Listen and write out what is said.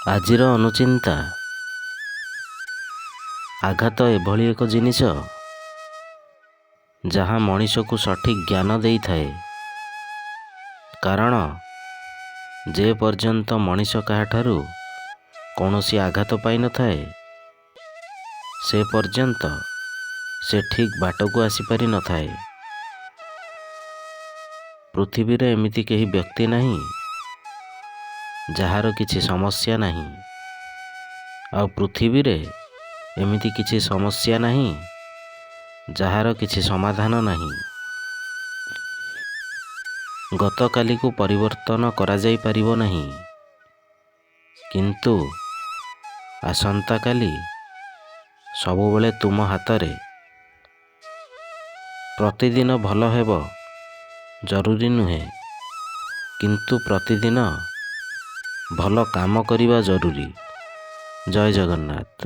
ଆଜିର ଅନୁଚିନ୍ତା ଆଘାତ ଏଭଳି ଏକ ଜିନିଷ ଯାହା ମଣିଷକୁ ସଠିକ୍ ଜ୍ଞାନ ଦେଇଥାଏ। କାରଣ ଯେ ପର୍ଯ୍ୟନ୍ତ ମଣିଷ କାହାଠାରୁ କୌଣସି ଆଘାତ ପାଇନଥାଏ ସେ ପର୍ଯ୍ୟନ୍ତ ସେ ଠିକ୍ ବାଟକୁ ଆସିପାରିନଥାଏ। ପୃଥିବୀରେ ଏମିତି କେହି ବ୍ୟକ୍ତି ନାହିଁ ଯାହାର କିଛି ସମସ୍ୟା ନାହିଁ, ଆଉ ପୃଥିବୀରେ ଏମିତି କିଛି ସମସ୍ୟା ନାହିଁ ଯାହାର କିଛି ସମାଧାନ ନାହିଁ। ଗତକାଲିକୁ ପରିବର୍ତ୍ତନ କରାଯାଇପାରିବ ନାହିଁ, କିନ୍ତୁ ଆସନ୍ତାକାଲି ସବୁବେଳେ ତୁମ ହାତରେ। ପ୍ରତିଦିନ ଭଲ ହେବ ଜରୁରୀ ନୁହେଁ, କିନ୍ତୁ ପ୍ରତିଦିନ ଭଲ କାମ କରିବା ଜରୁରୀ। ଜୟ ଜଗନ୍ନାଥ।